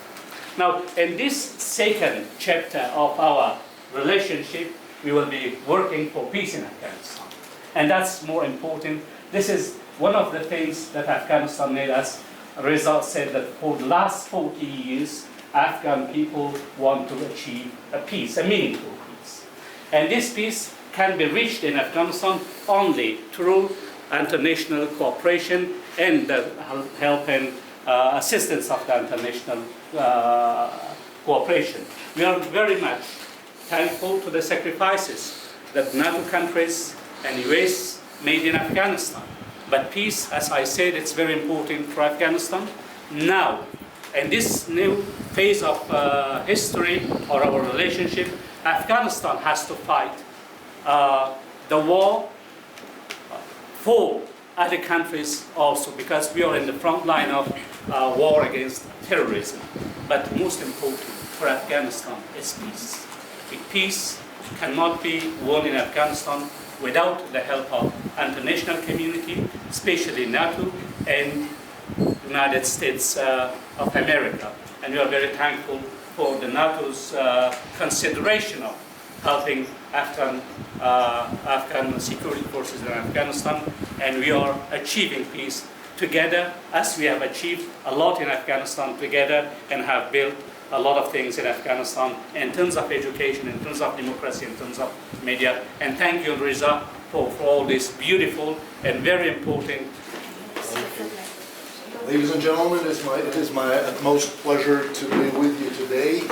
Now, in this second chapter of our relationship, we will be working for peace in Afghanistan. And that's more important. This is one of the things that Afghanistan made us. Reza said that for the last 40 years, Afghan people want to achieve a peace, a meaningful peace. And this peace can be reached in Afghanistan only through international cooperation and the help and assistance of the international cooperation. We are very much thankful to the sacrifices that NATO countries and US made in Afghanistan. But peace, as I said, it's very important for Afghanistan. Now, in this new phase of history or our relationship, Afghanistan has to fight the war for other countries also, because we are in the front line of war against terrorism. But most important for Afghanistan is peace. Peace cannot be won in Afghanistan without the help of international community, especially NATO and United States of America. And we are very thankful for the NATO's consideration of helping Afghan security forces in Afghanistan, and we are achieving peace together, as we have achieved a lot in Afghanistan together and have built a lot of things in Afghanistan in terms of education, in terms of democracy, in terms of media. And thank you, Riza, for all this beautiful and very important. Ladies and gentlemen, it is my utmost pleasure to be with you today.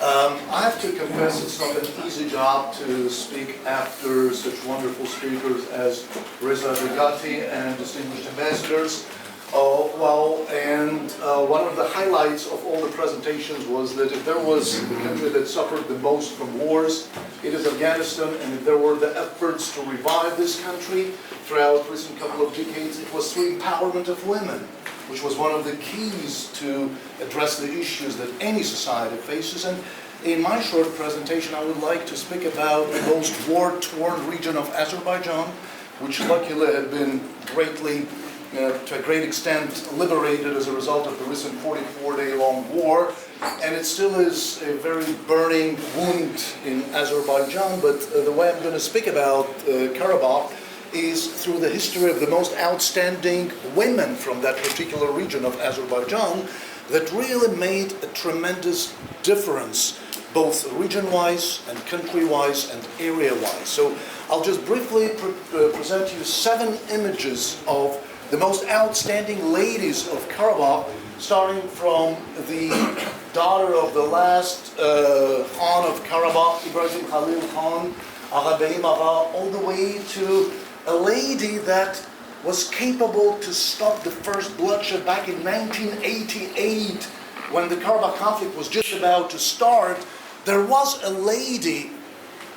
I have to confess it's not an easy job to speak after such wonderful speakers as Reza Degati and distinguished ambassadors. One of the highlights of all the presentations was that if there was the country that suffered the most from wars, it is Afghanistan, and if there were the efforts to revive this country throughout the recent couple of decades, it was through empowerment of women, which was one of the keys to address the issues that any society faces. And in my short presentation, I would like to speak about the most war-torn region of Azerbaijan, which luckily had been greatly, to a great extent, liberated as a result of the recent 44-day-long war. And it still is a very burning wound in Azerbaijan, but the way I'm going to speak about Karabakh is through the history of the most outstanding women from that particular region of Azerbaijan that really made a tremendous difference, both region-wise and country-wise and area-wise. So I'll just briefly present you 7 images of the most outstanding ladies of Karabakh, starting from the daughter of the last Khan of Karabakh, Ibragimbekov, Azerbaijan, all the way to a lady that was capable to stop the first bloodshed back in 1988, when the Karabakh conflict was just about to start. There was a lady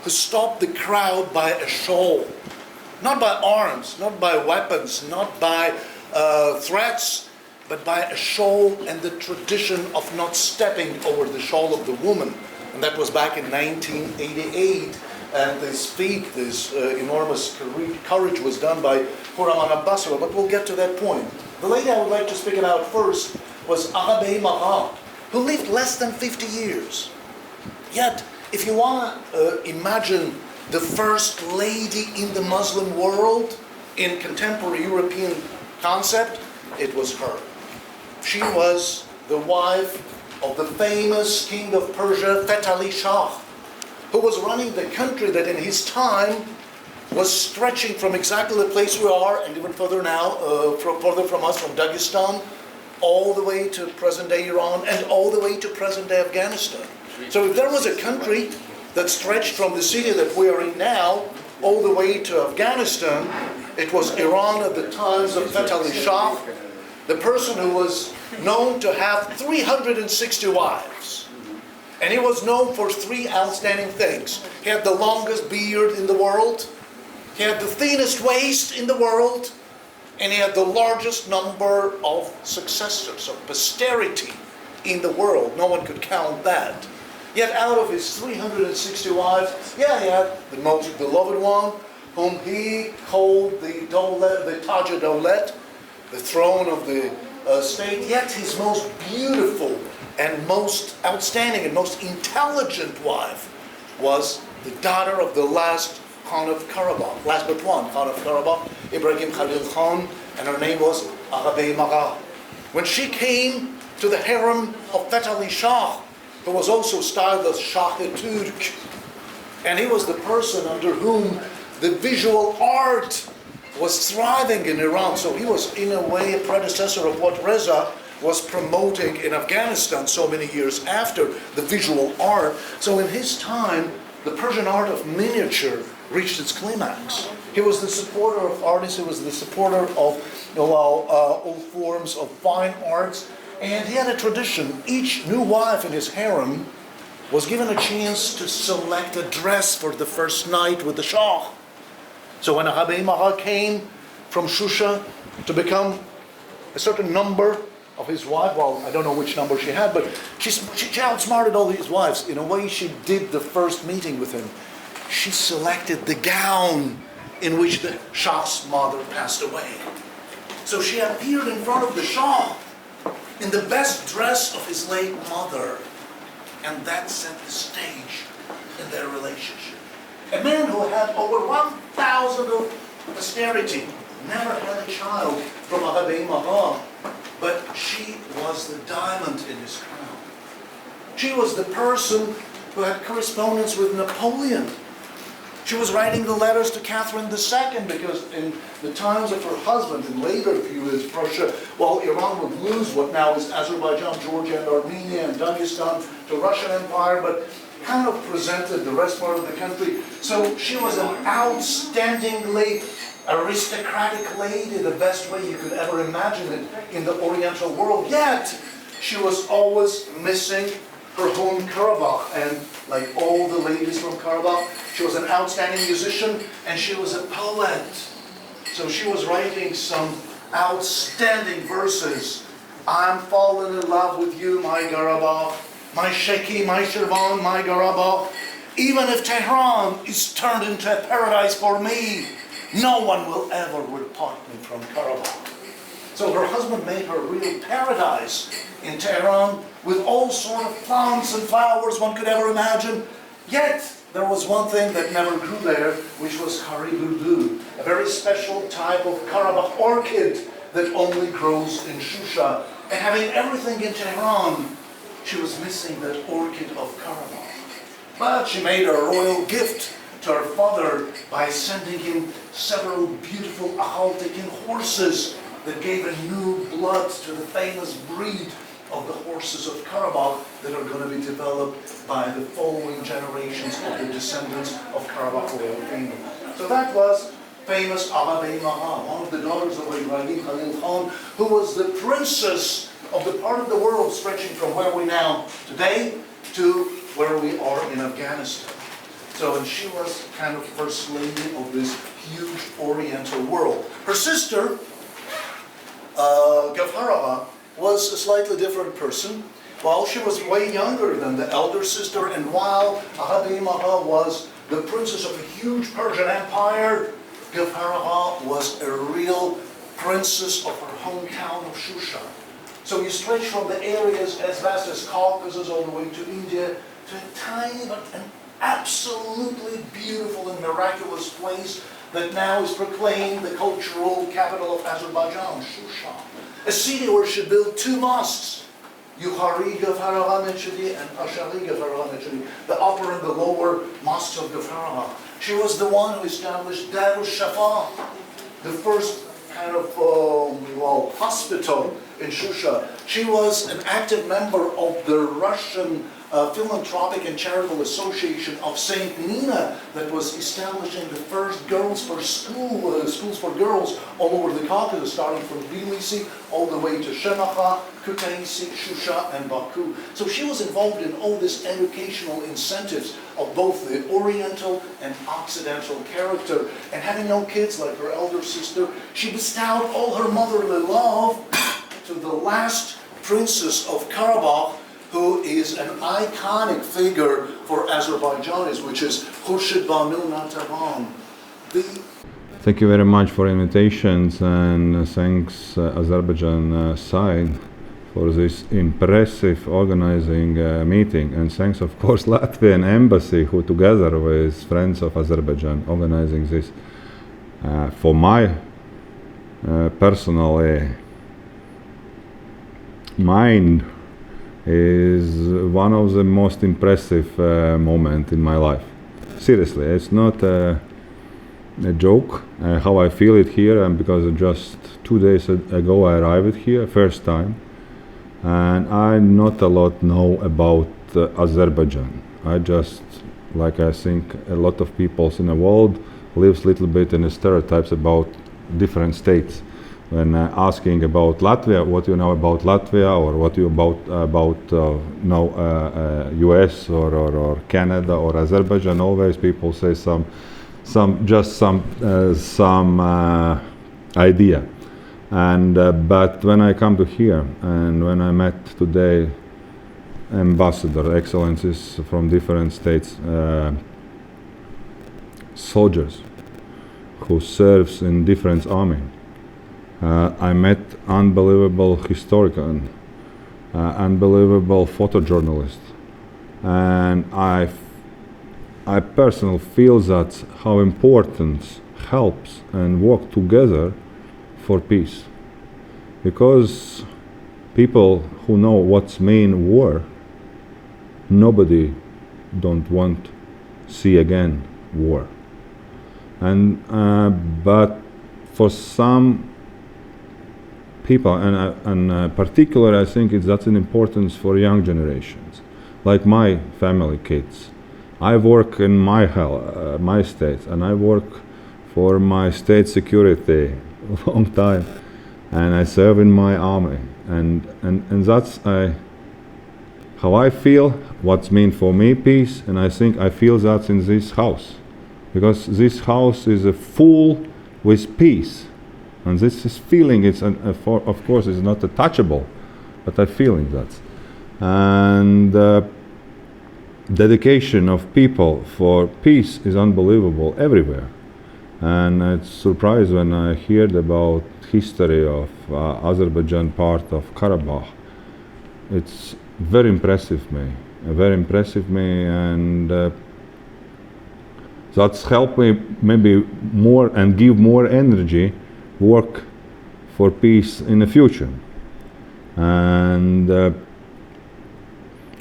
who stopped the crowd by a shawl. Not by arms, not by weapons, not by threats, but by a shawl and the tradition of not stepping over the shawl of the woman. And that was back in 1988. And this feat, this enormous courage was done by Khuraman Abbasova, but we'll get to that point. The lady I would like to speak about first was Azerbaijan, who lived less than 50 years. Yet, if you want to imagine the first lady in the Muslim world in contemporary European concept, it was her. She was the wife of the famous king of Persia, Fatali Shah, who was running the country that in his time was stretching from exactly the place we are, and even further now, further from us, from Dagestan, all the way to present-day Iran, and all the way to present-day Afghanistan. So if there was a country that stretched from the city that we are in now, all the way to Afghanistan, it was Iran at the times of Fatali Shah, the person who was known to have 360 wives. And he was known for 3 outstanding things. He had the longest beard in the world, he had the thinnest waist in the world, and he had the largest number of successors, of posterity in the world. No one could count that. Yet out of his 360 wives, he had the most beloved one, whom he called the Taj Daulat, the throne of the state. Yet his most beautiful and most outstanding and most intelligent wife was the daughter of the last Khan of Karabakh, last but one Khan of Karabakh, Ibrahim Khalil Khan, and her name was Azerbaijan. When she came to the harem of Fatali Shah, who was also styled as Shah-e-Turk, and he was the person under whom the visual art was thriving in Iran. So he was in a way a predecessor of what Reza was promoting in Afghanistan so many years after, the visual art. So in his time, the Persian art of miniature reached its climax. He was the supporter of artists, he was the supporter of all forms of fine arts, and he had a tradition. Each new wife in his harem was given a chance to select a dress for the first night with the Shah. So when Azerbaijan came from Shusha to become a certain number of his wife, well, I don't know which number she had, but she outsmarted all these wives. In a way, she did the first meeting with him. She selected the gown in which the Shah's mother passed away. So she appeared in front of the Shah in the best dress of his late mother. And that set the stage in their relationship. A man who had over 1,000 of posterity never had a child from Azerbaijan, but she was the diamond in his crown. She was the person who had correspondence with Napoleon. She was writing the letters to Catherine II because in the times of her husband, in later periods, Prussia, well, Iran would lose what now is Azerbaijan, Georgia, and Armenia, and Dagestan to Russian Empire, but kind of presented the rest part of the country. So she was an outstandingly aristocratic lady, the best way you could ever imagine it in the Oriental world. Yet, she was always missing her home Karabakh, and like all the ladies from Karabakh, she was an outstanding musician and she was a poet. So she was writing some outstanding verses. I'm falling in love with you, my Karabakh, my Sheki, my Shirvan, my Karabakh. Even if Tehran is turned into a paradise for me, no one will ever repart me from Karabakh. So her husband made her a real paradise in Tehran with all sorts of plants and flowers one could ever imagine. Yet, there was one thing that never grew there, which was Haribubu, a very special type of Karabakh orchid that only grows in Shusha. And having everything in Tehran, she was missing that orchid of Karabakh. But she made a royal gift to her father by sending him several beautiful Ahaltekin horses that gave a new blood to the famous breed of the horses of Karabakh that are going to be developed by the following generations of the descendants of Karabakh royal family. So that was famous Azerbaijan, one of the daughters of Ibragimbekov Khan, who was the princess of the part of the world stretching from where we now today to where we are in Afghanistan. So, and she was kind of first lady of this huge Oriental world. Her sister, Gavharova, was a slightly different person. While she was way younger than the elder sister, and while Azerbaijan was the princess of a huge Persian empire, Gavharova was a real princess of her hometown of Shusha. So you stretch from the areas as vast as Caucasus all the way to India, to a tiny but an absolutely beautiful and miraculous place that now is proclaimed the cultural capital of Azerbaijan, Shusha. A city where she built two mosques, Yukhari Gavharova Nechidi and Ashari Gavharova Nechidi, the upper and the lower mosques of Gavharova. She was the one who established Darus Shafa, the first kind of hospital in Shusha. She was an active member of the Russian Philanthropic and Charitable Association of St. Nina that was establishing the first girls for schools for girls all over the Caucasus, starting from Tbilisi all the way to Shemakha, Kutaisi, Shusha, and Baku. So she was involved in all these educational incentives of both the Oriental and Occidental character. And having no kids like her elder sister, she bestowed all her motherly love to the last princess of Karabakh, who is an iconic figure for Azerbaijanis, which is Khurshid Banu Nataravan. Thank you very much for invitations, and thanks Azerbaijan side for this impressive organizing meeting, and thanks of course Latvian embassy who together with Friends of Azerbaijan organizing this. For my personally mind is one of the most impressive moments in my life. Seriously, it's not a joke how I feel it here, and because just 2 days ago I arrived here first time, and I not a lot know about Azerbaijan. I just, like I think a lot of people in the world, lives a little bit in the stereotypes about different states. When asking about Latvia, what you know about Latvia, or what you about US or Canada or Azerbaijan, always people say some idea. And but when I come to here, and when I met today ambassador, excellencies from different states, soldiers who serves in different army. I met unbelievable historian, unbelievable photojournalist, and I personally feel that how important helps and work together for peace, because people who know what's mean war nobody don't want see again war. And but for some people, and particularly I think that's an importance for young generations, like my family kids. I work in my state, and I work for my state security a long time, and I serve in my army, and that's how I feel, what's mean for me peace, and I think I feel that in this house, because this house is full with peace, and this is feeling, of course it's not touchable, but I'm feeling that. And dedication of people for peace is unbelievable everywhere. And it's surprised when I heard about history of Azerbaijan part of Karabakh. It's very impressive me, and that's helped me maybe more and give more energy, work for peace in the future. And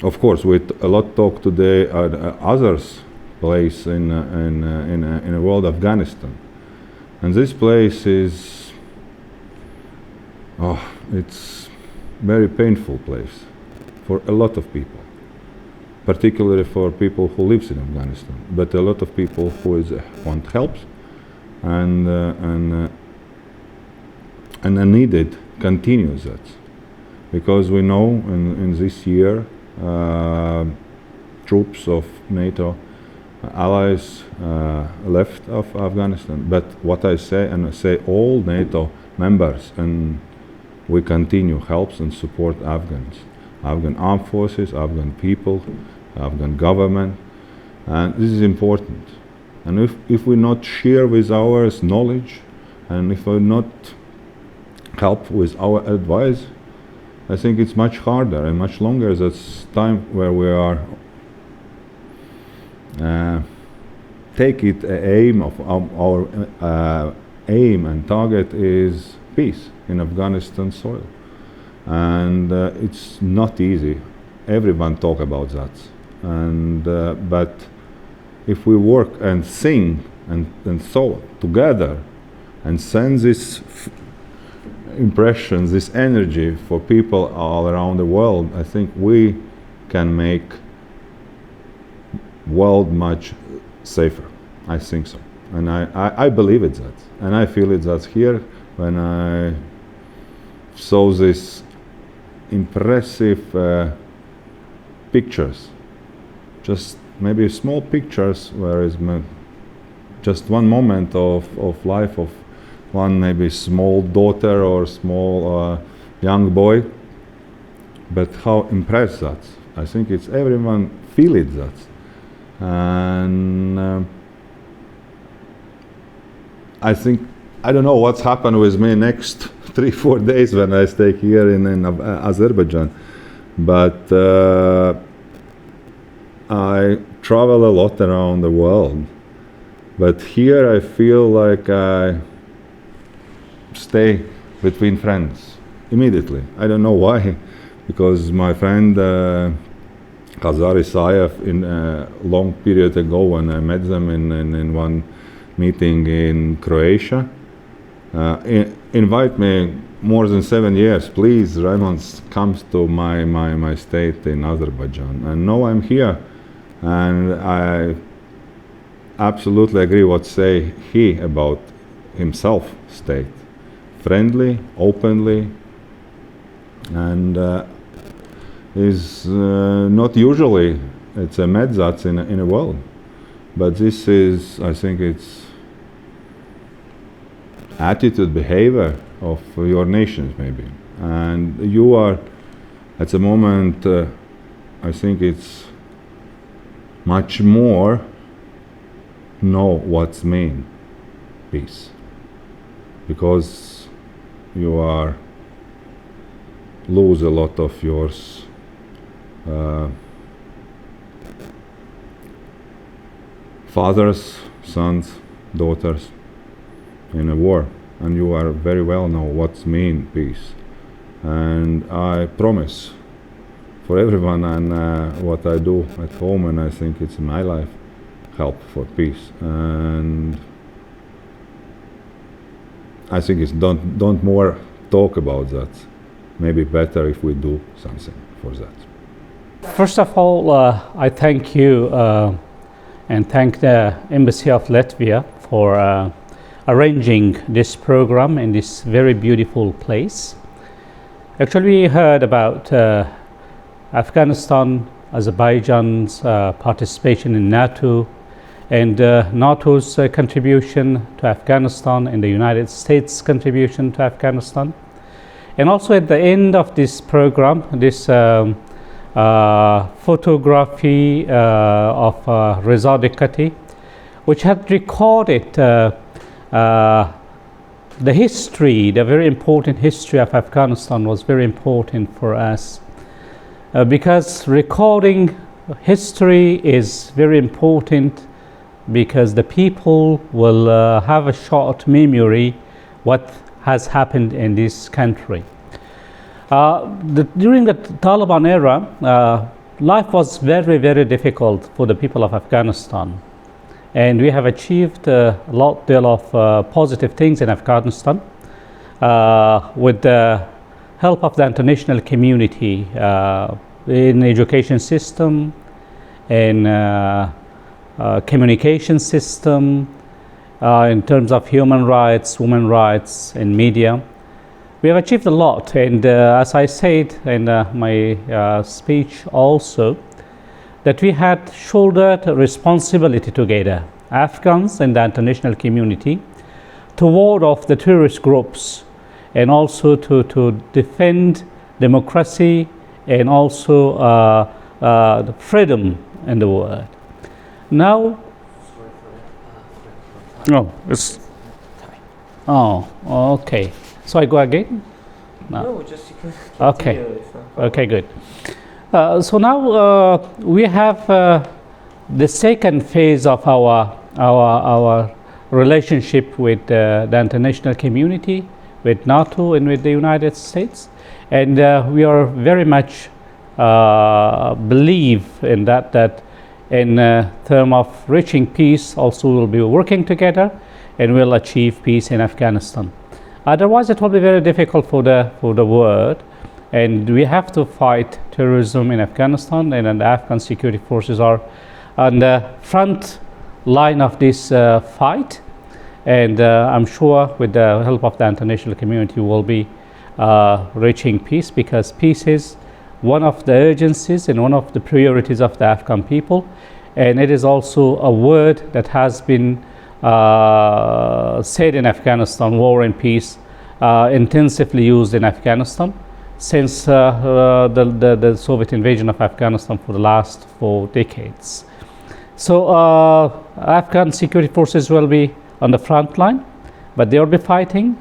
of course, with a lot talk today at others place in the world, Afghanistan, and this place is it's very painful place for a lot of people, particularly for people who lives in Afghanistan, but a lot of people who want help and needed continues that, because we know in this year troops of NATO allies left of Afghanistan. But what I say, and I say all NATO members, and we continue helps and support Afghans, Afghan armed forces, Afghan people, Afghan government, and this is important. And if we not share with our knowledge, and if we not help with our advice, I think it's much harder and much longer. That's time where we are take it aim of our aim and target is peace in Afghanistan soil, and it's not easy. Everyone talk about that, and but if we work and sing and thought together and send this impressions, this energy for people all around the world, I think we can make world much safer. I think so, and I believe it that, and I feel it that here when I saw this impressive pictures, just maybe small pictures where is just one moment of life of one maybe small daughter or small young boy, but how impressed that. I think it's everyone feel it that, and I think I don't know what's happened with me next 3-4 days when I stay here in Azerbaijan, but I travel a lot around the world, but here I feel like I stay between friends immediately. I don't know why, because my friend Khazar Isayev in a long period ago when I met them in one meeting in Croatia, invite me more than 7 years, please Raymond comes to my state in Azerbaijan, and now I'm here, and I absolutely agree what say he about himself state. Friendly, openly, and is not usually it's a medzats in a world, but this is, I think it's attitude, behavior of your nations maybe, and you are at the moment I think it's much more know what's mean peace, because you are lose a lot of yours fathers, sons, daughters in a war, and you are very well know what's mean peace. And I promise for everyone, and what I do at home, and I think it's in my life, help for peace. And I think it's don't more talk about that. Maybe better if we do something for that. First of all, I thank you and thank the Embassy of Latvia for arranging this program in this very beautiful place. Actually, we heard about Afghanistan, Azerbaijan's participation in NATO, and NATO's contribution to Afghanistan, and the United States' contribution to Afghanistan. And also at the end of this program, this photography of Reza Dikkati, which had recorded the history, the very important history of Afghanistan, was very important for us because recording history is very important, because the people will have a short memory what has happened in this country. During the Taliban era, life was very, very difficult for the people of Afghanistan. And we have achieved a lot deal of positive things in Afghanistan with the help of the international community in education system, in communication system, in terms of human rights, women rights, and media. We have achieved a lot, and as I said in my speech also, that we had shouldered responsibility together, Afghans and the international community, to ward off the terrorist groups, and also to defend democracy and also the freedom in the world. Now, okay. So I go again? No, just you can okay. continue. Okay, good. So now we have the second phase of our relationship with the international community, with NATO and with the United States, and we are very much believe in that in terms of reaching peace, also we'll be working together and we'll achieve peace in Afghanistan. Otherwise, it will be very difficult for the world, and we have to fight terrorism in Afghanistan, and the Afghan security forces are on the front line of this fight. And I'm sure with the help of the international community, we'll be reaching peace, because peace is one of the urgencies and one of the priorities of the Afghan people, and it is also a word that has been said in Afghanistan, war and peace, intensively used in Afghanistan since the Soviet invasion of Afghanistan for the last 4 decades. So Afghan security forces will be on the front line, but they will be fighting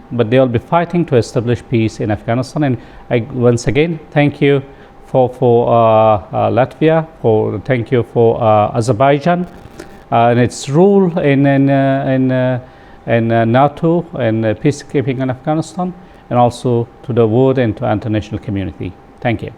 to establish peace in Afghanistan. And I once again thank you for Latvia, thank you for Azerbaijan and its role in NATO and peacekeeping in Afghanistan, and also to the world and to international community. Thank you.